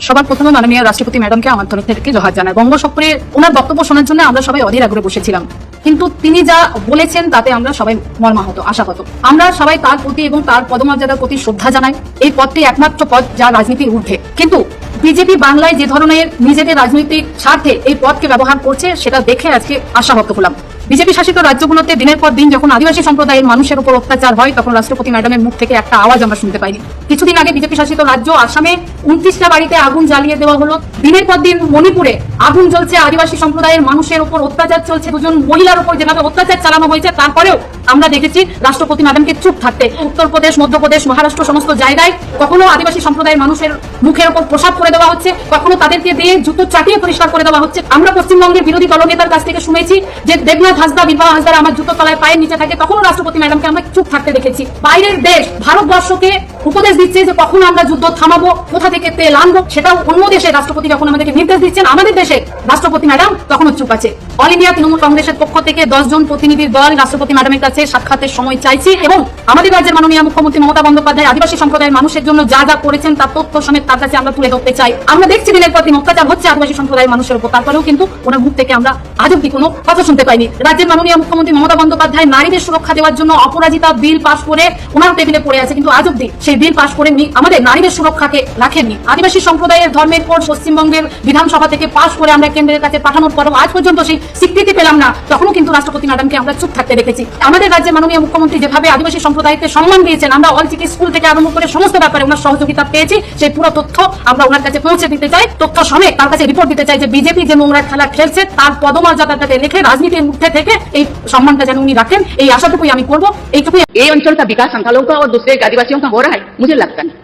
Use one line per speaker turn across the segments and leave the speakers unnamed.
সবার প্রথমে মাননীয় রাষ্ট্রপতি ম্যাডামকে আমার তরফ থেকে জোহার জানাই। বঙ্গ সফরে ওনার বক্তব্য শোনার জন্য আমরা সবাই অধীর আগ্রহে বসেছিলাম, কিন্তু তিনি যা বলেছেন তাতে আমরা সবাই মর্মাহত, আশাহত। আমরা সবাই তার প্রতি এবং তার পদমর্যাদার প্রতি শ্রদ্ধা জানাই। এই পদটি একমাত্র পদ যা রাজনীতির ঊর্ধ্বে, কিন্তু বিজেপি বাংলায় যে ধরনের নিজেদের রাজনৈতিক স্বার্থে এই পদকে ব্যবহার করছে সেটা দেখে আজকে আশাহত হলাম। বিজেপি শাসিত রাজ্যগুলোতে দিনের পর দিন যখন আদিবাসী সম্প্রদায়ের মানুষের উপর অত্যাচার হয়, তখন রাষ্ট্রপতি ম্যাডামের মুখ থেকে একটা আওয়াজ আমরা শুনতে পাইনি। কিছুদিন আগে বিজেপি শাসিত রাজ্য আসামে 29টা বাড়িতে আগুন জ্বালিয়ে দেওয়া হলো। দিনের পর দিন মণিপুরে আগুন জ্বলছে, আদিবাসী সম্প্রদায়ের মানুষের উপর অত্যাচার চলছে, দুজন মহিলার উপর যেভাবে অত্যাচার চালানো হয়েছে, তারপরেও আমরা দেখেছি রাষ্ট্রপতি ম্যাডামকে চুপ থাকতে। উত্তরপ্রদেশ, মধ্যপ্রদেশ, মহারাষ্ট্র সমস্ত জায়গায় কখনো আদিবাসী সম্প্রদায়ের মানুষের মুখের উপর প্রসাদ করে দেওয়া হচ্ছে, কখনো তাদেরকে দিয়ে জুতো চাটিয়ে পরিষ্কার করে দেওয়া হচ্ছে। আমরা পশ্চিমবঙ্গের বিরোধী দলনেতার কাছ থেকে শুনেছি যে দেবনাথ হাসদা, বিবাহ হাসদা আমার জুতো তলায় পায়ের নিচে থাকে, তখনও রাষ্ট্রপতি ম্যাডামকে আমরা চুপ থাকতে দেখেছি। বাইরের দেশ ভারতবর্ষকে উপদেশ দিচ্ছে যে কখন আমরা যুদ্ধ থামাবো, কোথা থেকে তেল আনবো, সেটাও অন্য দেশের রাষ্ট্রপতি যখন আমাদেরকে নির্দেশ দিচ্ছেন, আমাদের দেশে রাষ্ট্রপতি ম্যাডাম তখনও চুপ আছে। অল ইন্ডিয়া তৃণমূল কংগ্রেসের পক্ষ থেকে 10 জন প্রতিনিধির দল রাষ্ট্রপতি ম্যাডামের কাছে সাক্ষাতের সময় চাইছি এবং আমাদের রাজ্যের মাননীয় মুখ্যমন্ত্রী মমতা বন্দ্যোপাধ্যায় আদিবাসী সম্প্রদায়ের মানুষের জন্য যা যা করেছেন তার তথ্য সমেত তার কাছে আমরা তুলে ধরতে চাই। আমরা দেখছি দিনের পর দিন অত্যাচার হচ্ছে আদিবাসী সম্প্রদায়ের মানুষের উপর, তারপরেও কিন্তু ওনার মুখ থেকে আমরা আজ অব্দি কোনো কথা শুনতে পাইনি। রাজ্যের মাননীয় মুখ্যমন্ত্রী মমতা বন্দ্যোপাধ্যায় নারীদের সুরক্ষা দেওয়ার জন্য অপরাজিতা বিল পাশ করে ওনার টেবিলে পড়ে আছে, কিন্তু আজ অব্দি সেই বিল পাশ করে আমাদের নারীদের সুরক্ষাকে রাখেননি। আদিবাসী সম্প্রদায়ের ধর্মের কোড পশ্চিমবঙ্গের বিধানসভা থেকে পাশ করে আমরা কেন্দ্রের কাছে পাঠানোর পরও আজ পর্যন্ত সেই স্বীকৃতি পেলাম না, তখনও কিন্তু রাষ্ট্রপতি ম্যাডামকে আমরা চুপ থাকতে দেখেছি। আমাদের রাজ্যের মাননীয় মুখ্যমন্ত্রী যেভাবে আদিবাসী সম্প্রদায়কে সম্মান দিয়েছেন, আমরা অল চিকি স্কুল থেকে আরম্ভ করে সমস্ত ব্যাপারে ওনার সহযোগিতা পেয়েছি, সেই পুরো তথ্য আমরা ওনার কাছে পৌঁছে দিতে চাই। তথ্য সমেত তার কাছে রিপোর্ট দিতে চাই যে বিজেপি যে নোংরা খেলা খেলছে তার পদমর্যাদাটাকে রেখে রাজনীতির মধ্যে থেকে এই সম্মানটা যেন উনি রাখেন, এই আশাটুকুই আমি করবো। এইটুকুই।
এই অঞ্চল का विकास संथालों का और दूसरे आदिवासियों का हो रहा है, मुझे लगता नहीं।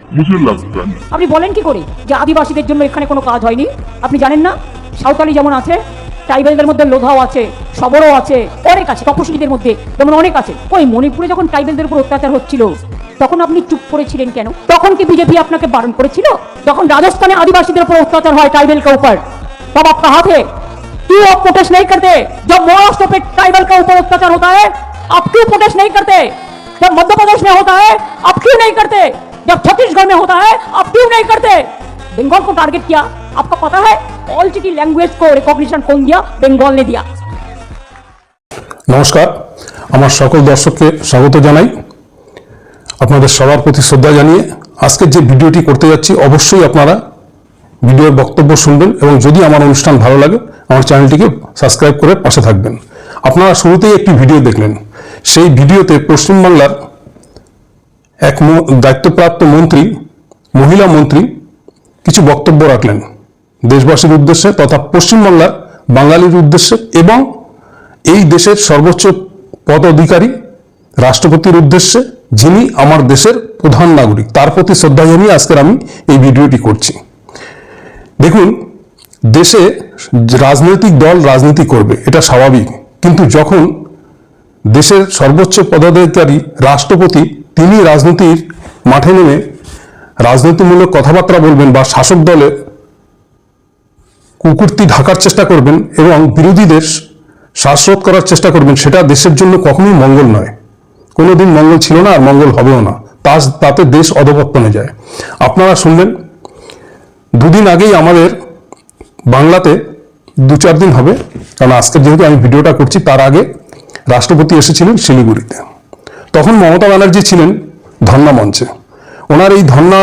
আপনি বলেন কি করে যে আদিবাসীদের জন্য এখানে কোনো কাজ হয়নি? আপনি জানেন না সাঁওতালি যেমন আছে, ট্রাইবেলদের মধ্যে লোধাও আছে, সবরও আছে, অনেক আছে, তপশিলীদের মধ্যে যেমন অনেক আছে। ওই মণিপুরে যখন ট্রাইবেলদের উপর অত্যাচার হচ্ছিল তখন আপনি চুপ করেছিলেন কেন? তখন কি বিজেপি আপনাকে বারণ করেছিল? যখন রাজস্থানে আদিবাসীদের উপর অত্যাচার হয় ट्राइबल के ऊपर, तब आप कहाँ थे? क्यों आप प्रोटेस्ट नहीं करते? जब महाराष्ट्र पे ट्राइबल के ऊपर अत्याचार होता है आप क्यों प्रोटेस्ट नहीं करते? जब मध्य प्रदेश में होता है आप क्यों नहीं करते? जब छत्तीसगढ़ में होता है आप क्यों नहीं करते? बंगाल को टारगेट किया, आपको पता है ऑल सिटी लैंग्वेज को रिकॉग्निशन कौन दिया? बंगाल ने दिया।
নমস্কার, আমার সকল দর্শককে স্বাগত জানাই। আপনাদের সবার প্রতি শ্রদ্ধা জানিয়ে আজকের যে ভিডিওটি করতে যাচ্ছি, অবশ্যই আপনারা ভিডিওর বক্তব্য শুনবেন এবং যদি আমার অনুষ্ঠান ভালো লাগে আমার চ্যানেলটিকে সাবস্ক্রাইব করে পাশে থাকবেন। আপনারা শুরুতেই একটি ভিডিও দেখলেন, সেই ভিডিওতে পশ্চিমবাংলার এক দায়িত্বপ্রাপ্ত মন্ত্রী, মহিলা মন্ত্রী কিছু বক্তব্য রাখলেন দেশবাসীর উদ্দেশ্যে তথা পশ্চিমবাংলার বাঙালির উদ্দেশ্যে এবং এই দেশের সর্বোচ্চ পদ অধিকারী রাষ্ট্রপতির উদ্দেশ্যে, যিনি আমার দেশের প্রধান নাগরিক, তার প্রতি শ্রদ্ধা জানিয়ে আজকের আমি এই ভিডিওটি করছি। দেখুন, দেশে রাজনৈতিক দল রাজনীতি করবে, এটা স্বাভাবিক, কিন্তু যখন দেশের সর্বোচ্চ পদাধিকারী রাষ্ট্রপতি তিনি রাজনীতির মাঠে নেমে রাজনীতিমূলক কথাবার্তা বলবেন বা শাসক দলে কুকীর্তি ঢাকার চেষ্টা করবেন এবং বিরোধীদের শ্বাসরোধ করার চেষ্টা করবেন, সেটা দেশের জন্য কখনোই মঙ্গল নয়। কোনোদিন মঙ্গল ছিল না আর মঙ্গল হবেও না, তাতে দেশ অধঃপতনে যায়। আপনারা শুনলেন, দুদিন আগেই আমাদের বাংলাতে 2-4 দিন হবে, কারণ আজকে যেহেতু আমি ভিডিওটা করছি তার আগে রাষ্ট্রপতি এসেছিলেন শিলিগুড়িতে। তখন মমতা ব্যানার্জি ছিলেন ধর্না মঞ্চে। ওনার এই ধর্না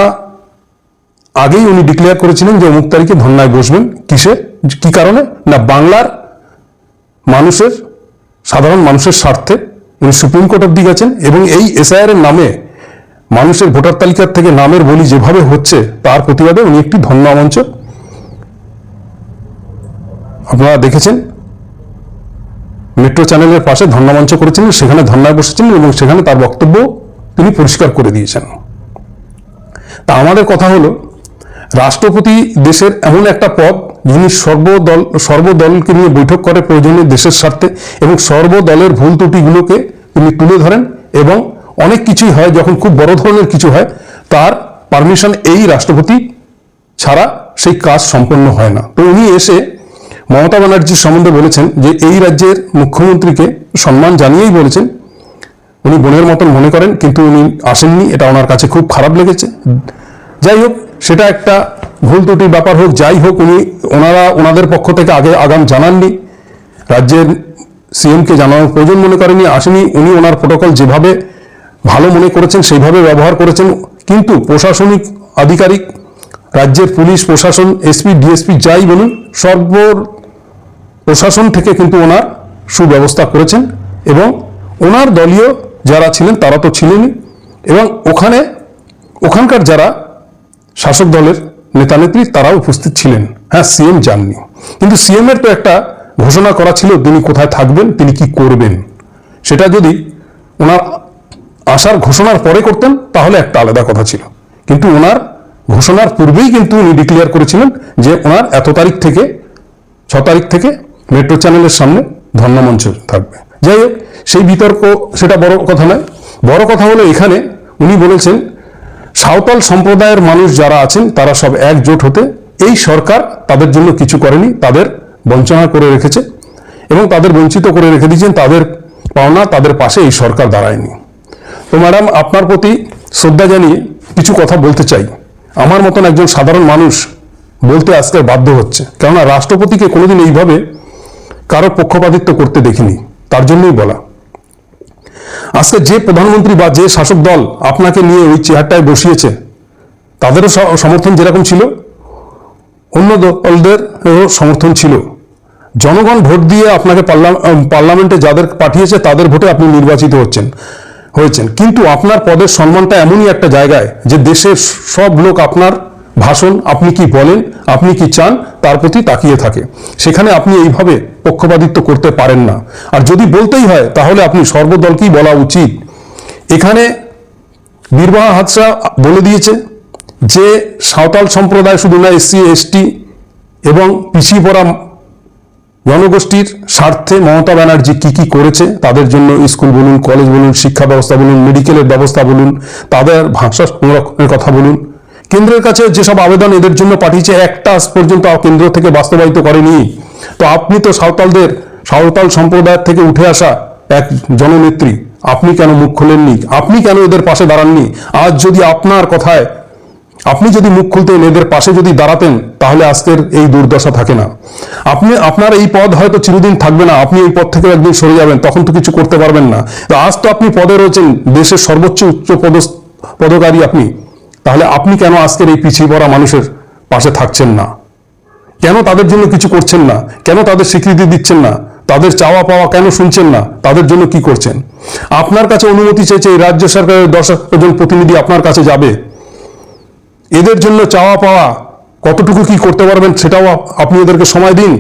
আগেই উনি ডিক্লেয়ার করেছিলেন যে অমুক তারিখে ধর্নায় বসবেন। কি কারণে? না, বাংলার মানুষের, সাধারণ মানুষের স্বার্থে উনি সুপ্রিম কোর্ট অব্দি গেছেন এবং এই এসআইআর এর নামে মানুষের ভোটার তালিকার থেকে নামের বলি যেভাবে হচ্ছে তার প্রতিবাদে উনি একটি ধর্না মঞ্চ আপনারা দেখেছেন, মেট্রো চ্যানেলের পাশে ধর্না মঞ্চ করেছিলেন, সেখানে ধর্নায় বসেছিলেন এবং সেখানে তার বক্তব্য তিনি পরিষ্কার করে দিয়েছেন। তা আমাদের কথা হলো, রাষ্ট্রপতি দেশের এমন একটা পদ যিনি সর্বদলকে নিয়ে বৈঠক করে প্রয়োজনীয় দেশের স্বার্থে এবং সর্বদলের ভুল ত্রুটিগুলোকে তিনি তুলে ধরেন এবং অনেক কিছুই হয়, যখন খুব বড় ধরনের কিছু হয় তার পারমিশন এই রাষ্ট্রপতি ছাড়া সেই কাজ সম্পন্ন হয় না। তো উনি এসে মমতা ব্যানার্জির সম্বন্ধে বলেছেন যে এই রাজ্যের মুখ্যমন্ত্রীকে সম্মান জানিয়েই বলেছেন, উনি বোনের মতন মনে করেন, কিন্তু উনি আসেননি, এটা ওনার কাছে খুব খারাপ লেগেছে। যাই হোক, সেটা একটা ভুল ত্রুটির ব্যাপার হোক, যাই হোক, ওনাদের পক্ষ থেকে আগাম জানাননি, রাজ্যের সিএমকে জানানোর প্রয়োজন মনে করেনি, আসেনি। উনি ওনার প্রোটোকল যেভাবে ভালো মনে করেছেন সেইভাবে ব্যবহার করেছেন। কিন্তু প্রশাসনিক আধিকারিক, রাজ্যের পুলিশ প্রশাসন, এসপি ডিএসপি যাই বলুন, প্রশাসন থেকে কিন্তু ওনার সুব্যবস্থা করেছেন এবং ওনার দলীয় যারা ছিলেন তারা তো ছিলেনই, এবং ওখানকার যারা শাসক দলের নেতানেত্রী তারাও উপস্থিত ছিলেন। হ্যাঁ, সিএম যাননি, কিন্তু সিএম এর তো একটা ঘোষণা করা ছিল তিনি কোথায় থাকবেন, তিনি কি করবেন। সেটা যদি ওনার আসার ঘোষণার পরে করতেন তাহলে একটা আলাদা কথা ছিল, কিন্তু ওনার ঘোষণার পূর্বেই কিন্তু উনি ডিক্লেয়ার করেছিলেন যে ওনার 6 তারিখ থেকে মেট্রো চ্যানেলের সামনে ধর্ণামঞ্চ থাকবে। যাই হোক, সেই বিতর্ক সেটা বড় কথা নয়। বড় কথা হলো এখানে উনি বলেছেন সাঁওতাল সম্প্রদায়ের মানুষ যারা আছেন তারা সব একজোট হতে, এই সরকার তাদের জন্য কিছু করেনি, তাদের বঞ্চনা করে রেখেছে এবং তাদের বঞ্চিত করে রেখে দিয়েছেন, তাদের পাওনা, তাদের পাশে এই সরকার দাঁড়ায়নি। তো ম্যাডাম, আপনার প্রতি শ্রদ্ধা জানিয়ে কিছু কথা বলতে চাই। আমার মতন একজন সাধারণ মানুষ বলতে আজকে বাধ্য হচ্ছে, কেননা রাষ্ট্রপতিকে কোনোদিন এইভাবে কারো পক্ষপাতিত্ব করতে দেখিনি, তার জন্যই বলা। আজকে যে প্রধানমন্ত্রী বা যে শাসক দল আপনাকে নিয়ে ওই চেয়ারটায় বসিয়েছে তাদেরও সমর্থন যেরকম ছিল, অন্য দলদেরও সমর্থন ছিল। জনগণ ভোট দিয়ে আপনাকে পার্লামেন্টে যাদের পাঠিয়েছে তাদের ভোটে আপনি নির্বাচিত হয়েছেন, কিন্তু আপনার পদের সম্মানটা এমনই একটা জায়গায় যে দেশের সব লোক আপনার ভাষণ, আপনি কি বলেন, আপনি কি চান, তার প্রতি তাকিয়ে থাকে। সেখানে আপনি এইভাবে পক্ষপাতিত্ব করতে পারেন না। আর যদি বলতেই হয় তাহলে আপনি সর্বদলকেই বলা উচিত। এখানে বীরবাহা হাতরা বলে দিয়েছে যে সাঁওতাল সম্প্রদায় শুধু না, এসসি এসটি এবং পিছিয়ে পড়া জনগোষ্ঠীর স্বার্থে মমতা ব্যানার্জি কি কি করেছে, তাদের জন্য স্কুল বলুন, কলেজ বলুন, শিক্ষা ব্যবস্থা বলুন, মেডিকেলের ব্যবস্থা বলুন, তাদের ভাষা সংরক্ষণের কথা বলুন, কেন্দ্রের কাছে যেসব আবেদন এদের জন্য পাঠিয়েছে একটা আজ পর্যন্ত কেন্দ্র থেকে বাস্তবায়িত করেনি। তো আপনি তো সাঁওতাল সম্প্রদায়ের থেকে উঠে আসা এক জননেত্রী, আপনি কেন মুখ খোলেননি? আপনি কেন এদের পাশে দাঁড়াননি? আজ যদি আপনার কথায় আপনি যদি মুখ খুলতেন, এদের পাশে যদি দাঁড়াতেন, তাহলে আজকের এই দুর্দশা থাকে না। আপনার এই পদ হয়তো চিরদিন থাকবে না, আপনি এই পদ থেকে একদিন সরে যাবেন, তখন তো কিছু করতে পারবেন না। তো আজ তো আপনি পদে রয়েছেন, দেশের সর্বোচ্চ উচ্চ পদকারী আপনি, তাহলে আপনি কেন আজকের এই পিছিয়ে পড়া মানুষের পাশে থাকছেন না? কেন তাদের জন্য কিছু করছেন না? কেন তাদের স্বীকৃতি দিচ্ছেন না? তাদের চাওয়া পাওয়া কেন শুনছেন না? তাদের জন্য কি করছেন? আপনার কাছে অনুমতি চেয়েছে এই রাজ্য সরকারের 10 জন প্রতিনিধি আপনার কাছে যাবে, এদের জন্য চাওয়া পাওয়া কতটুকু কি করতে পারবেন সেটাও আপনি এদেরকে সময় দিন,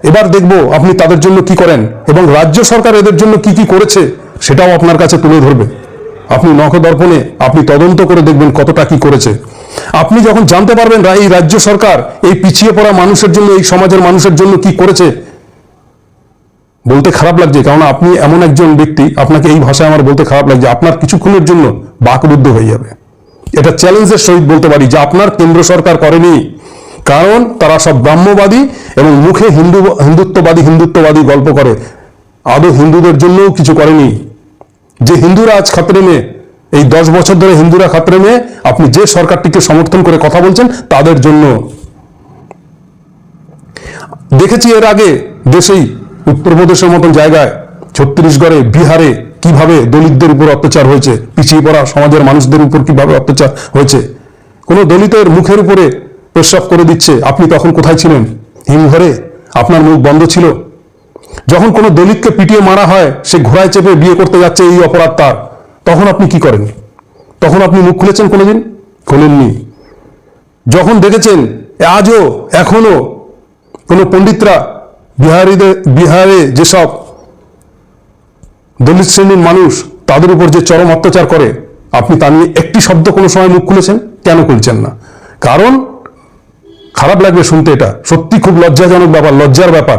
এবার দেখব আপনি তাদের জন্য কি করেন, এবং রাজ্য সরকার এদের জন্য কি কি করেছে সেটাও আপনার কাছে তুলে ধরবে। আপনি নখদর্পণে আপনি তদন্ত করে দেখবেন কতটা কি করেছে। আপনি যখন জানতে পারবেন এই রাজ্য সরকার এই পিছিয়ে পড়া মানুষের জন্য, এই সমাজের মানুষের জন্য কি করেছে, বলতে খারাপ লাগছে, কারণ আপনি এমন একজন ব্যক্তি, আপনাকে এই ভাষায় আমার বলতে খারাপ লাগছে, আপনার কিছুক্ষণের জন্য বাকরুদ্ধ হয়ে যাবে। এটা চ্যালেঞ্জের সহিত বলতে পারি যে আপনার কেন্দ্র সরকার করেনি, কারণ তারা সব ব্রাহ্মবাদী এবং মুখে হিন্দুত্ববাদী গল্প করে, আদৌ হিন্দুদের জন্যও কিছু করেনি। যে হিন্দুরা আজ খাতরে নিয়ে, এই 10 বছর ধরে হিন্দুরা খাতরে নিয়ে আপনি যে সরকারটিকে সমর্থন করে কথা বলছেন তাদের জন্য। দেখেছি এর আগে দেশেই উত্তরপ্রদেশের মতন জায়গায়, ছত্তিশগড়ে, বিহারে কিভাবে দলিতদের উপর অত্যাচার হয়েছে, পিছিয়ে পড়া সমাজের মানুষদের উপর কিভাবে অত্যাচার হয়েছে। কোনো দলিতের মুখের উপরে প্রস্রাব করে দিচ্ছে, আপনি তখন কোথায় ছিলেন? হিমঘরে আপনার মুখ বন্ধ ছিল। যখন কোনো দলিতকে পিটিয়ে মারা হয়, সে ঘোড়ায় চেপে বিয়ে করতে যাচ্ছে, এই অপরাধ তার, তখন আপনি কি করেন? তখন আপনি মুখ খুলেছেন কোনোদিন? খোলেননি। যখন দেখেছেন আজও এখনো কোনো পণ্ডিতরা বিহারে যেসব দলিত শ্রেণীর মানুষ তাদের উপর যে চরম অত্যাচার করে, আপনি তা নিয়ে একটি শব্দ কোনো সময় মুখ খুলেছেন? কেন খুলছেন না? কারণ খারাপ লাগবে শুনতে, এটা সত্যি খুব লজ্জাজনক ব্যাপার, লজ্জার ব্যাপার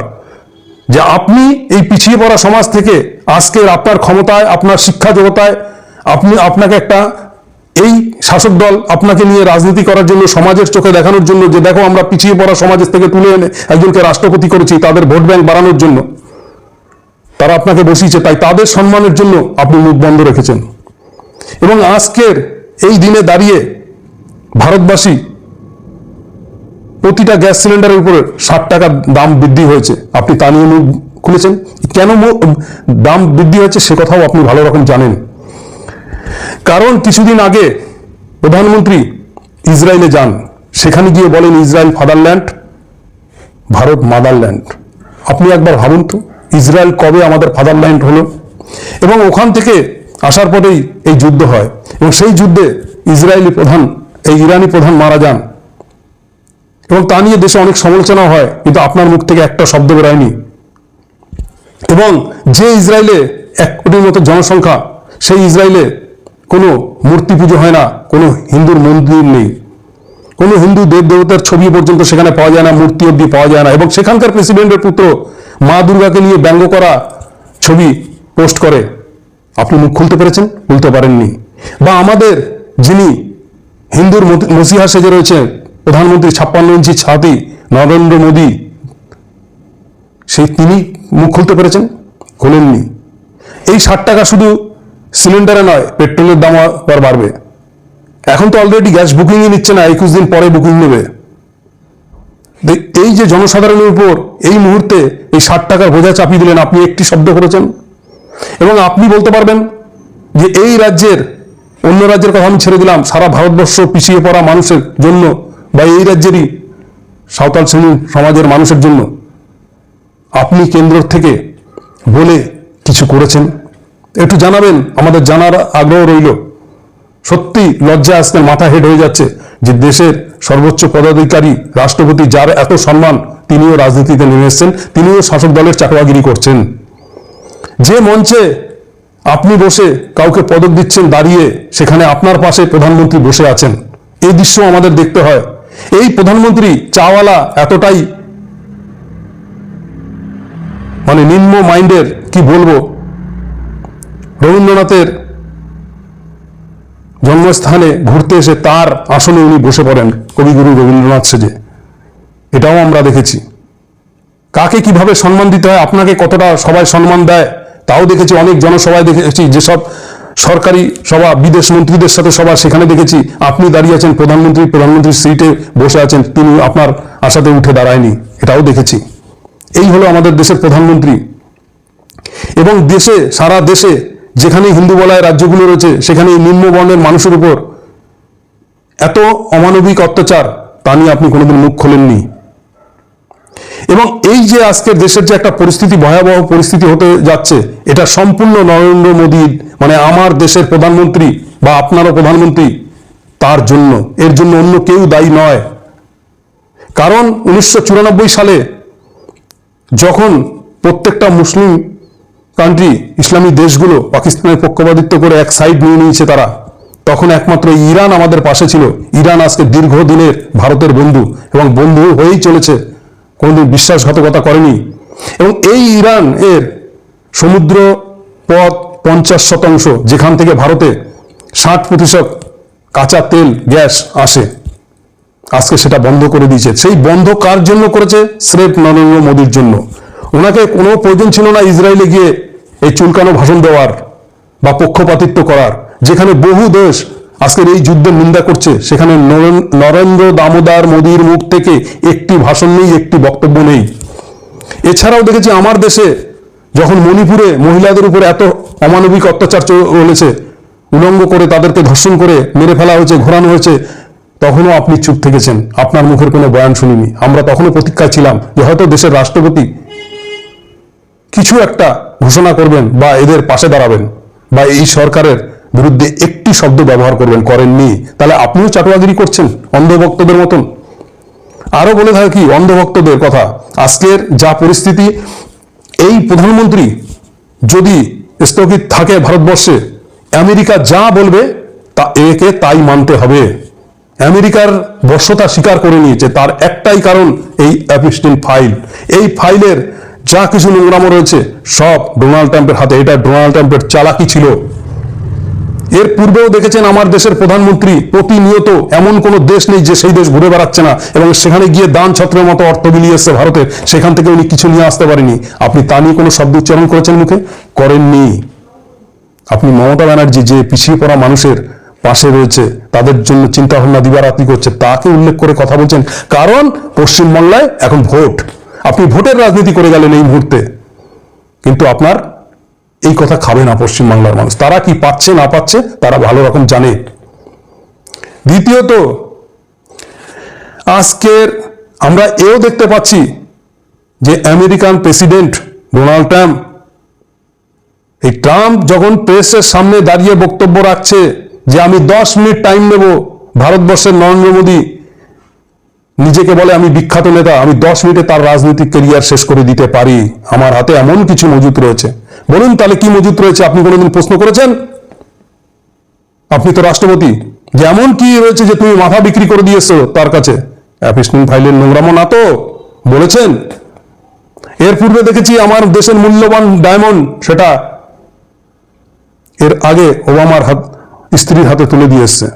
যে আপনি এই পিছিয়ে পড়া সমাজ থেকে আজকের আপনার ক্ষমতায়, আপনার শিক্ষা জগতায়, আপনাকে একটা এই শাসক দল আপনাকে নিয়ে রাজনীতি করার জন্য, সমাজের চোখে দেখানোর জন্য যে দেখো আমরা পিছিয়ে পড়া সমাজের থেকে তুলে এনে একজনকে রাষ্ট্রপতি করেছি, তাদের ভোট ব্যাংক বাড়ানোর জন্য তারা আপনাকে বসিয়েছে, তাই তাদের সম্মানের জন্য আপনি মুখ বন্ধ রেখেছেন। এবং আজকের এই দিনে দাঁড়িয়ে ভারতবাসী প্রতিটা গ্যাস সিলিন্ডারের উপরে 60 টাকা দাম বৃদ্ধি হয়েছে, আপনি তা নিয়ে মুখ খুলেছেন। কেন দাম বৃদ্ধি হয়েছে সে কথাও আপনি ভালো রকম জানেন। কারণ কিছুদিন আগে প্রধানমন্ত্রী ইসরায়েলে যান, সেখানে গিয়ে বলেন ইসরায়েল ফাদারল্যান্ড, ভারত মাদারল্যান্ড। আপনি একবার ভাবুন তো, ইসরায়েল কবে আমাদের ফাদারল্যান্ড হলো? এবং ওখান থেকে আসার পরেই এই যুদ্ধ হয়, এবং সেই যুদ্ধে ইরানি প্রধান মারা যান, এবং তা নিয়ে দেশে অনেক সমালোচনা হয়, কিন্তু আপনার মুখ থেকে একটা শব্দ বেরোয়নি। এবং যে ইসরায়েলে 1 কোটির মতো জনসংখ্যা, সেই ইসরায়েলে কোনো মূর্তি পুজো হয় না, কোনো হিন্দুর মন্দির নেই, কোনো হিন্দু দেব দেবতার ছবি পর্যন্ত সেখানে পাওয়া যায় না, মূর্তি অব্দি পাওয়া যায় না। এবং সেখানকার প্রেসিডেন্টের পুত্র মা দুর্গাকে নিয়ে ব্যঙ্গ করা ছবি পোস্ট করে। আপনি মুখ খুলতে পেরেছেন? খুলতে পারেননি। বা আমাদের যিনি হিন্দুর মসিহা সেজে রয়েছে প্রধানমন্ত্রী 56 ইঞ্চি ছাতি নরেন্দ্র মোদী, তিনি মুখ খুলতে পেরেছেন? খোলেননি। এই 60 টাকা শুধু সিলিন্ডারে নয়, পেট্রোলের দাম আবার বাড়বে। এখন তো অলরেডি গ্যাস বুকিংই নিচ্ছে না, 21 দিন পরে বুকিং নেবে। এই যে জনসাধারণের উপর এই মুহূর্তে এই 60 টাকার বোঝা চাপিয়ে দিলেন, আপনি একটি শব্দ করেছেন? এবং আপনি বলতে পারবেন যে এই রাজ্যের, অন্য রাজ্যের কথা আমি ছেড়ে দিলাম, সারা ভারতবর্ষ পিছিয়ে পড়া মানুষের জন্য বা এই রাজ্যেরই সাঁওতাল শ্রেণী সমাজের মানুষের জন্য আপনি কেন্দ্র থেকে বলে কিছু করেছেন? একটু জানাবেন, আমাদের জানার আগ্রহ রইল। সত্যি লজ্জা আজকের মাথা হেড হয়ে যাচ্ছে যে দেশের সর্বোচ্চ পদাধিকারী রাষ্ট্রপতি, যার এত সম্মান, তিনিও রাজনীতিতে নেমে এসেছেন, তিনিও শাসক দলের চাকরাগিরি করছেন। যে মঞ্চে আপনি বসে কাউকে পদক দিচ্ছেন দাঁড়িয়ে, সেখানে আপনার পাশে প্রধানমন্ত্রী বসে আছেন। এই দৃশ্য আমাদের দেখতে হয়। এই প্রধানমন্ত্রী চাওয়ালা এতটাই নিম্ন মাইন্ডের, কি বলবো, রবীন্দ্রনাথের জন্মস্থানে ঘুরতে এসে তার আসনে উনি বসে পড়েন কবিগুরু রবীন্দ্রনাথ সেজে। এটাও আমরা দেখেছি। কাকে কিভাবে সম্মান দিতে হয়, আপনাকে কতটা সবাই সম্মান দেয় তাও দেখেছি। অনেক জনসভায় দেখেছি, যেসব সরকারি সভা, বিদেশ মন্ত্রীদের সাথে সভা, সেখানে দেখেছি আপনি দাঁড়িয়ে আছেন, প্রধানমন্ত্রীর সিটে বসে আছেন, তিনি আপনার আশাতে উঠে দাঁড়ায়নি, এটাও দেখেছি। এই হলো আমাদের দেশের প্রধানমন্ত্রী। এবং দেশে, সারা দেশে যেখানে হিন্দু বলয় রাজ্যগুলো রয়েছে, সেখানে এই নিম্ন বর্ণের মানুষের উপর এত অমানবিক অত্যাচার, তা নিয়ে আপনি কোনোদিন মুখ খোলেননি। এবং এই যে আজকের দেশের যে একটা পরিস্থিতি, ভয়াবহ পরিস্থিতি হতে যাচ্ছে, এটা সম্পূর্ণ নরেন্দ্র মোদী, আমার দেশের প্রধানমন্ত্রী বা আপনারও প্রধানমন্ত্রী, তার জন্য। এর জন্য অন্য কেউ দায়ী নয়। কারণ 1994 সালে যখন প্রত্যেকটা মুসলিম কান্ট্রি, ইসলামী দেশগুলো পাকিস্তানের পক্ষপাতিত্ব করে এক সাইড নিয়ে নিয়েছে তারা, তখন একমাত্র ইরান আমাদের পাশে ছিল। ইরান আজকে দীর্ঘদিনের ভারতের বন্ধু, এবং বন্ধু হয়েই চলেছে, কোনোদিন বিশ্বাসঘাতকতা করেনি। এবং এই ইরান এর সমুদ্র পথ 50%, যেখান থেকে ভারতে 60% কাঁচা তেল, গ্যাস আসে, আজকে সেটা বন্ধ করে দিয়েছে। সেই বন্ধ কার জন্য করেছে? স্রেফ নরেন্দ্র মোদীর জন্য। ওনাকে কোনো প্রয়োজন ছিল না ইসরায়েলে গিয়ে এই চুলকানো ভাষণ দেওয়ার বা পক্ষপাতিত্ব করার। যেখানে বহু দেশ আজকের এই যুদ্ধের নিন্দা করছে, সেখানে নরেন্দ্র দামোদর মোদীর মুখ থেকে একটি ভাষণ নেই, একটি বক্তব্য নেই। এছাড়াও দেখেছি আমার দেশে যখন মণিপুরে মহিলাদের উপর এত অমানবিক অত্যাচার চলেছে, উলঙ্গ করে তাদেরকে ধর্ষণ করে মেরে ফেলা হয়েছে, ঘোরানো হয়েছে, তখনও আপনি চুপ থেকেছেন, আপনার মুখের কোনো বয়ান শুনিনি। আমরা তখনও প্রতীক্ষায় ছিলাম যে হয়তো দেশের রাষ্ট্রপতি কিছু একটা ঘোষণা করবেন, বা এদের পাশে দাঁড়াবেন, বা এই সরকারের বিরুদ্ধে একটি শব্দ ব্যবহার করবেন। করেননি। তাহলে আপনিও চাটুয়াগিরি করছেন অন্ধভক্তদের মতন। আরো বলে থাকি অন্ধভক্তদের কথা, আজকের যা পরিস্থিতি, এই প্রধানমন্ত্রী যদি স্থগিত থাকে ভারতবর্ষে, আমেরিকা যা বলবে একে তাই মানতে হবে। আমেরিকার বর্ষতা স্বীকার করে নিয়েছে, তার একটাই কারণ এই অ্যাপস্টিন ফাইল। এই ফাইলের যা কিছু নোংরামো রয়েছে সব ডোনাল্ড ট্রাম্পের হাতে। এটা ডোনাল্ড ট্রাম্পের চালাকি ছিল। এর পূর্বেও দেখেছেন আমার দেশের প্রধানমন্ত্রী প্রতিনিয়ত, এমন কোন দেশ নেই যে সেই দেশ ঘুরে বেড়াচ্ছে না, এবং সেখানে গিয়ে দান ছত্রের মতো অর্থ বিলিয়ে এসছে ভারতের, সেখান থেকে উনি কিছু নিয়ে আসতে পারেনি। আপনি তা নিয়ে কোনো শব্দ উচ্চারণ করেছেন মুখে? করেননি। আপনি মমতা ব্যানার্জি, যে পিছিয়ে পড়া মানুষের পাশে রয়েছে, তাদের জন্য চিন্তা ভাবনা দিবারাত্রি করছে, তাকে উল্লেখ করে কথা বলছেন। কারণ পশ্চিমবাংলায় এখন ভোট, আপনি ভোটের রাজনীতি করে গেলেন এই মুহূর্তে, কিন্তু আপনার এই কথা খাবে না পশ্চিমবাংলার মানুষ। তারা কি পাচ্ছে না পাচ্ছে তারা ভালো রকম জানে। দ্বিতীয়ত, আজকের আমরা এও দেখতে পাচ্ছি যে আমেরিকান প্রেসিডেন্ট ডোনাল্ড ট্রাম্প, এই ট্রাম্প যখন প্রেসের সামনে দাঁড়িয়ে বক্তব্য রাখছে যে আমি 10 মিনিট টাইম নেব, ভারতবর্ষের নরেন্দ্র মোদী নিজেকে বলে আমি বিখ্যাত নেতা, আমি 10 মিনিটে তার রাজনৈতিক ক্যারিয়ার শেষ করে দিতে পারি, আমার হাতে এমন কিছু মজুত রয়েছে। বলুন তাহলে কি মজুত রয়েছে? আপনি কোনোদিন প্রশ্ন করেছেন? আপনি তো রাষ্ট্রপতি, যে এমন কি রয়েছে যে তুমি মাথা বিক্রি করে দিয়েছো তার কাছে? অ্যাপিস্টিন ফাইলের নোংরামো না তো বলেছেন? এর পূর্বে দেখেছি আমার দেশের মূল্যবান ডায়মন্ড, সেটা এর আগে ওবামার স্ত্রীর হাতে তুলে দিয়ে এসছে।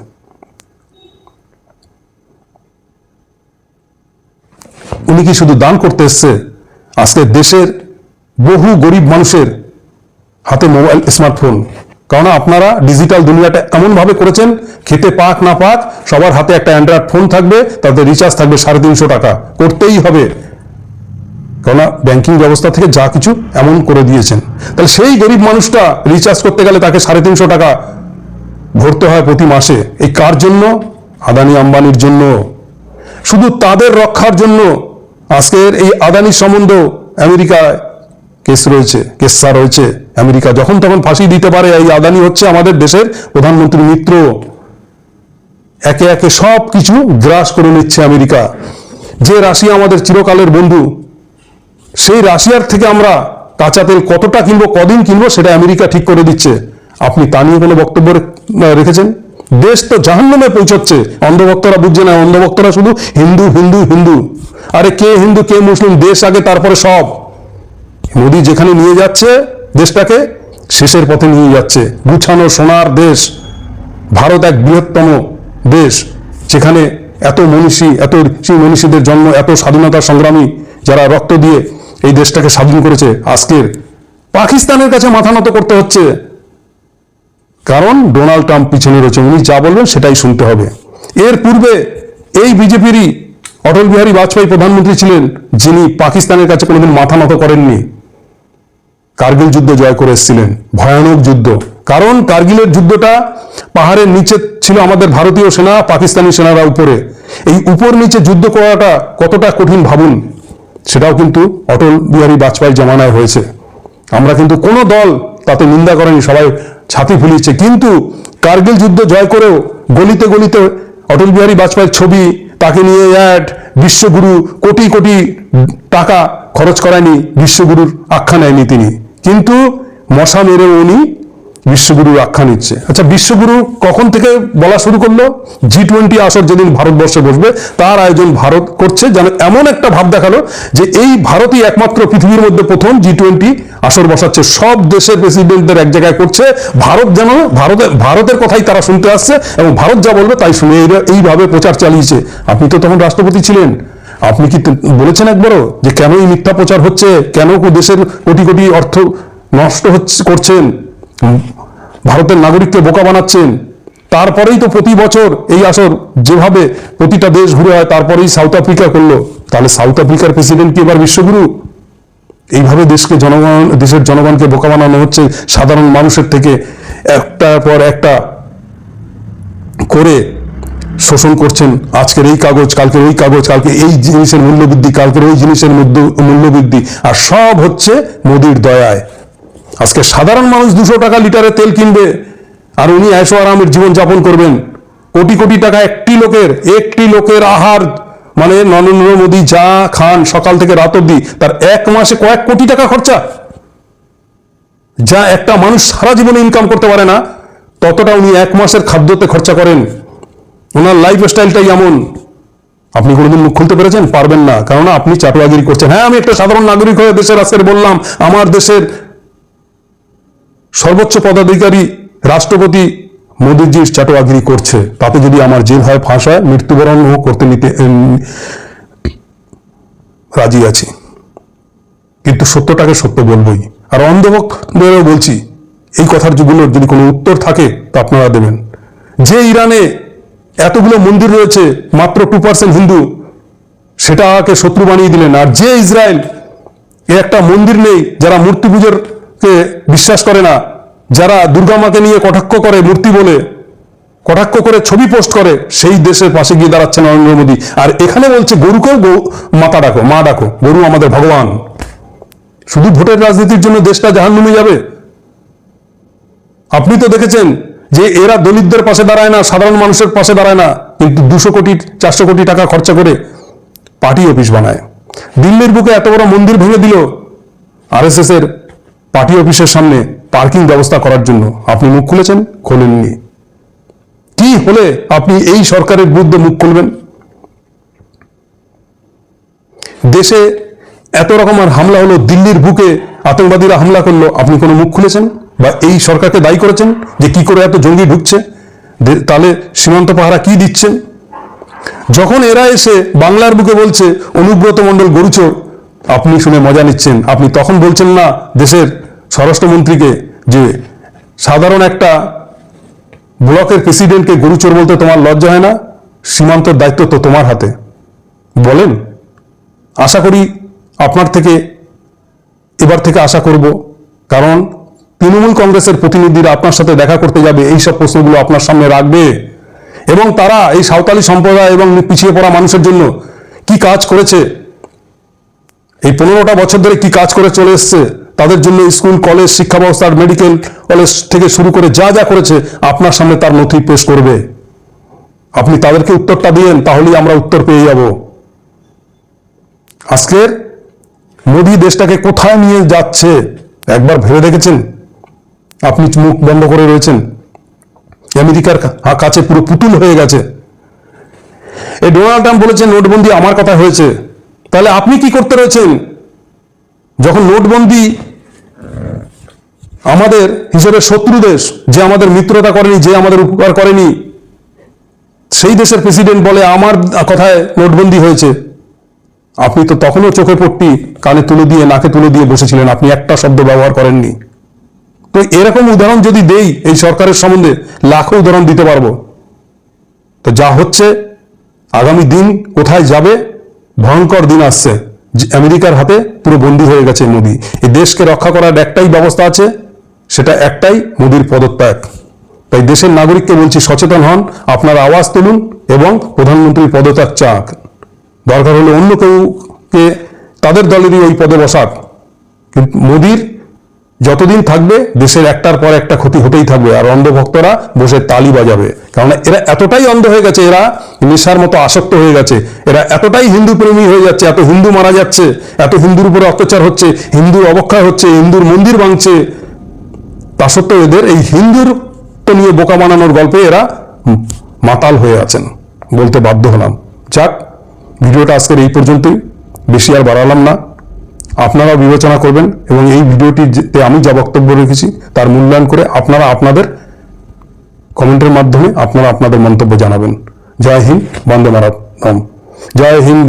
উনি কি শুধু দান করতে এসছে? আজকে দেশের বহু গরিব মানুষের হাতে মোবাইল, স্মার্টফোন। কারণ আপনারা ডিজিটাল দুনিয়াটা এমন ভাবে করেছেন, খেতে পাক না পাক সবার হাতে একটা অ্যান্ড্রয়েড ফোন থাকবে, তাতে রিচার্জ থাকবে 350 টাকা, করতেই হবে। কারণ ব্যাংকিং ব্যবস্থা থেকে যা কিছু এমন করে দিয়েছেন। তাহলে সেই গরিব মানুষটা রিচার্জ করতে গেলে তাকে 350 টাকা ভরতে হয় প্রতি মাসে। এই কার জন্য? আদানি আম্বানির জন্য। শুধু তাদের রক্ষার জন্য আজকের এই আদানির সম্বন্ধ আমেরিকায় কেসা রয়েছে। আমেরিকা যখন তখন ফাঁসি দিতে পারে। এই আদানি হচ্ছে আমাদের দেশের প্রধানমন্ত্রীর মিত্র। একে একে সব কিছু গ্রাস করে নিচ্ছে আমেরিকা। যে রাশিয়া আমাদের চিরকালের বন্ধু, সেই রাশিয়ার থেকে আমরা কাঁচা তেল কতটা কিনবো, কদিন কিনবো, সেটা আমেরিকা ঠিক করে দিচ্ছে। আপনি তা নিয়ে কোনো বক্তব্য রেখেছেন? দেশ তো জাহান্নামে পৌঁছচ্ছে। অন্ধভক্তরা বুঝছে না, অন্ধভক্তরা শুধু হিন্দু হিন্দু হিন্দু। আরে কে হিন্দু কে মুসলিম, দেশ আগে তারপরে সব। মোদী যেখানে নিয়ে যাচ্ছে দেশটাকে, শেষের পথে নিয়ে যাচ্ছে। গুছানো সোনার দেশ ভারত, এক বৃহত্তম দেশ, যেখানে এত মনীষী, এত মনীষীদের জন্ম, এত স্বাধীনতা সংগ্রামী যারা রক্ত দিয়ে এই দেশটাকে স্বাধীন করেছে, আজকের পাকিস্তানের কাছে মাথা নত করতে হচ্ছে। কারণ ডোনাল্ড ট্রাম্প পিছনে রয়েছে, উনি যা বলবেন সেটাই শুনতে হবে। এর পূর্বে এই বিজেপিরই অটল বিহারী বাজপেয়ী প্রধানমন্ত্রী ছিলেন, যিনি পাকিস্তানের কাছে কোনোদিন মাথা নত করেননি। কার্গিল যুদ্ধ জয় করে এসেছিলেন, ভয়ানক যুদ্ধ। কারণ কার্গিলের যুদ্ধটা পাহাড়ের নিচে ছিল আমাদের ভারতীয় সেনা, পাকিস্তানি সেনারা উপরে। এই উপর নিচে যুদ্ধ করাটা কতটা কঠিন ভাবুন। সেটাও কিন্তু অটল বিহারী বাজপেয়ীর জামানায় হয়েছে। আমরা কিন্তু কোনো দল তাতে নিন্দা করেনি, সবাই ছাতি ফুলিয়েছে। কিন্তু কার্গিল যুদ্ধ জয় করেও গলিতে গলিতে অটল বিহারী বাজপেয়ীর ছবি, তাকে নিয়ে অ্যাড, বিশ্বগুরু, কোটি কোটি টাকা খরচ করায়নি, বিশ্বগুরুর আখ্যা নেয়নি তিনি। কিন্তু মশা মেরেও উনি বিশ্বগুরুর আখ্যা নিচ্ছে। আচ্ছা, বিশ্বগুরু কখন থেকে বলা শুরু করলো? G20 আসর যেদিন ভারতবর্ষে বসবে তার আয়োজন ভারত করছে, যেন এমন একটা ভাব দেখালো যে এই ভারতই একমাত্র পৃথিবীর মধ্যে প্রথম G20 আসর বসাচ্ছে। সব দেশের প্রেসিডেন্টদের এক জায়গায় করছে। ভারত যেন ভারতের কথাই তারা শুনতে আসছে এবং ভারত যা বলবে তাই শুনে এইভাবে প্রচার চালিয়েছে। আপনি তো তখন রাষ্ট্রপতি ছিলেন, আপনি কি বলেছেন একবারও যে কেন এই মিথ্যা প্রচার হচ্ছে, কেন দেশের কোটি কোটি অর্থ নষ্ট করছেন, ভারতের নাগরিককে বোকা বানাচ্ছেন? তারপরেই তো প্রতি বছর এই আসর যেভাবে প্রতিটা দেশ ঘুরে হয়, তারপরেই সাউথ আফ্রিকা করলো। তাহলে সাউথ আফ্রিকার প্রেসিডেন্ট কি এবার বিশ্বগুরু? এইভাবে দেশের জনগণকে বোকা বানানো হচ্ছে। সাধারণ মানুষের থেকে একটার পর একটা করে শোষণ করছেন। আজকের এই কাগজ, কালকের ওই কাগজ, কালকে এই জিনিসের মূল্যবৃদ্ধি, কালকের ওই জিনিসের মূল্যবৃদ্ধি, আর সব হচ্ছে মোদির দয়ায়। আজকে সাধারণ মানুষ 200 টাকা লিটারে তেল কিনবে, আর উনি ऐशो আরামের জীবন যাপন করবেন। কোটি কোটি টাকা একটি লোকের আহার, মানে নরেন্দ্র মোদী যা খান সকাল থেকে রাত অব্দি, তার এক মাসে কয়েক কোটি টাকা খরচা। যা একটা মানুষ সারা জীবনে ইনকাম করতে পারে না, ততটা উনি এক মাসের খাদ্যতে খরচা করেন। ওনার লাইফ স্টাইলটাই এমন। আপনি কোনোদিন মুখ খুলতে পেরেছেন? পারবেন না, কারণ আপনি চাটুয়াগিরি করছেন। হ্যাঁ, আমি একটা সাধারণ নাগরিক হয়ে দেশের আজকের বললাম, আমার দেশের সর্বোচ্চ পদাধিকারী রাষ্ট্রপতি মোদীজির চাটুয়াগিরি করছে, তাতে যদি আমার জেল হয়, ফাঁস হয়, মৃত্যুবরণ করতে নিতে রাজি আছি। কিন্তু সত্যটাকে সত্য বলবই। আর অন্ধভক্তদেরও বলছি, এই কথার যেগুলোর যদি কোনো উত্তর থাকে তা আপনারা দেবেন। যে ইরানে এতগুলো মন্দির রয়েছে মাত্র 2% হিন্দু, সেটাকে শত্রু বানিয়ে দিলেন। আর যে ইসরায়েল এ একটা মন্দির নেই, যারা মূর্তি পুজোরকে বিশ্বাস করে না, যারা দুর্গা মাকে নিয়ে কটাক্ষ করে, মূর্তি বলে কটাক্ষ করে ছবি পোস্ট করে, সেই দেশের পাশে গিয়ে দাঁড়াচ্ছে নরেন্দ্র মোদী। আর এখানে বলছে গরুকেও মাতা ডাকো, মা ডাকো, গরু আমাদের ভগবান। শুধু ভোটের রাজনীতির জন্য দেশটা জাহান্নামে যাবে? আপনি তো দেখেছেন যে এরা দলিতদের পাশে দাঁড়ায় না, সাধারণ মানুষের পাশে দাঁড়ায় না, কিন্তু 200 কোটি 400 কোটি টাকা খরচা করে পার্টি অফিস বানায়। দিল্লির বুকে এত বড় মন্দির ভেঙে দিল আরএসএস এর পার্টি অফিসের সামনে পার্কিং ব্যবস্থা করার জন্য। আপনি মুখ খুলেছেন? খোলেননি। কি হলে আপনি এই সরকারের বিরুদ্ধে মুখ খুলবেন? দেশে এত রকমের হামলা হলো, দিল্লির বুকে আতঙ্কবাদীরা হামলা করলো, আপনি কোনো মুখ খুলেছেন বা এই সরকারকে দায়ী করেছেন যে কি করে এত জঙ্গি ঢুকছে? তাহলে সীমান্ত পাহারা কি দিচ্ছেন? যখন এরা এসে বাংলার বুকে বলছে অনুব্রত মণ্ডল গরুচোর, আপনি শুনে মজা নিচ্ছেন। আপনি তখন বলছেন না দেশের স্বরাষ্ট্রমন্ত্রীকে যে সাধারণ একটা ব্লকের প্রেসিডেন্টকে গরুচোর বলতে তোমার লজ্জা হয় না? সীমান্তের দায়িত্ব তো তোমার হাতে। বলেন। আশা করি আপনার থেকে এবার থেকে আশা করব, কারণ তৃণমূল কংগ্রেসের প্রতিনিধিরা আপনার সাথে দেখা করতে যাবে, এই সব প্রশ্নগুলো আপনার সামনে রাখবে এবং তারা এই সাঁওতালি সম্প্রদায় এবং পিছিয়ে পড়া মানুষের জন্য কি কাজ করেছে, এই 15টা বছর ধরে কি কাজ করে চলে এসছে, তাদের জন্য স্কুল, কলেজ, শিক্ষা ব্যবস্থা, মেডিকেল কলেজ থেকে শুরু করে যা যা করেছে, আপনার সামনে তার নথি পেশ করবে। আপনি তাদেরকে উত্তরটা দিয়েন, তাহলেই আমরা উত্তর পেয়ে যাব। আজকের মোদী দেশটাকে কোথায় নিয়ে যাচ্ছে একবার ভেবে দেখেছেন? আপনি মুখ বন্ধ করে রয়েছেন। আমেরিকার কাছে পুরো পুতুল হয়ে গেছে। এই ডোনাল্ড ট্রাম্প বলেছেন নোটবন্দি আমার কথা হয়েছে, তাহলে আপনি কি করতে রয়েছেন? যখন নোটবন্দি আমাদের হিসেবে শত্রু দেশ, যে আমাদের মিত্রতা করেনি, যে আমাদের উপকার করেনি, সেই দেশের প্রেসিডেন্ট বলে আমার কথায় নোটবন্দি হয়েছে, আপনি তো তখনও চোখে পট্টি কানে তুলে দিয়ে, নাকে তুলে দিয়ে বসেছিলেন, আপনি একটা শব্দ ব্যবহার করেননি। তো এরকম উদাহরণ যদি দেই এই সরকারের সম্বন্ধে, লাখো উদাহরণ দিতে পারবো। তো যা হচ্ছে, আগামী দিন কোথায় যাবে, ভয়ঙ্কর দিন আসছে। আমেরিকার হাতে পুরো বন্দী হয়ে গেছে মোদী। এই দেশকে রক্ষা করার একটাই ব্যবস্থা আছে, সেটা একটাই, মোদীর পদত্যাগ। তাই দেশের নাগরিককে বলছি, সচেতন হন, আপনার আওয়াজ তুলুন এবং প্রধানমন্ত্রীর পদত্যাগ চাক। দরকার হলে অন্য কেউকে তাদের দলেরই ওই পদে বসাক, কিন্তু মোদীর যতদিন থাকবে দেশের একটার পর একটা ক্ষতি হতেই থাকবে। আর অন্ধভক্তরা বসে তালি বাজাবে, কারণ এরা এতটাই অন্ধ হয়ে গেছে, এরা নেশার মতো আসক্ত হয়ে গেছে, এরা এতটাই হিন্দু প্রেমী হয়ে যাচ্ছে, এত হিন্দু মারা যাচ্ছে, এত হিন্দুর উপরে অত্যাচার হচ্ছে, হিন্দুর অবক্ষয় হচ্ছে, হিন্দুর মন্দির ভাঙছে, তা সত্ত্বেও এদের এই হিন্দুর নিয়ে বোকা বানানোর গল্পে এরা মাতাল হয়ে আছেন, বলতে বাধ্য হলাম। যাক, ভিডিওটা আজকের এই পর্যন্তই, বেশি আর বাড়ালাম না। আপনারা বিবেচনা করবেন এবং এই ভিডিওটিতে আমি যা বক্তব্য রেখেছি তার মূল্যায়ন করে আপনারা আপনাদের কমেন্টের মাধ্যমে আপনারা আপনাদের মন্তব্য জানাবেন। জয় হিন্দ, বন্দে মাতরম। জয় হিন্দ।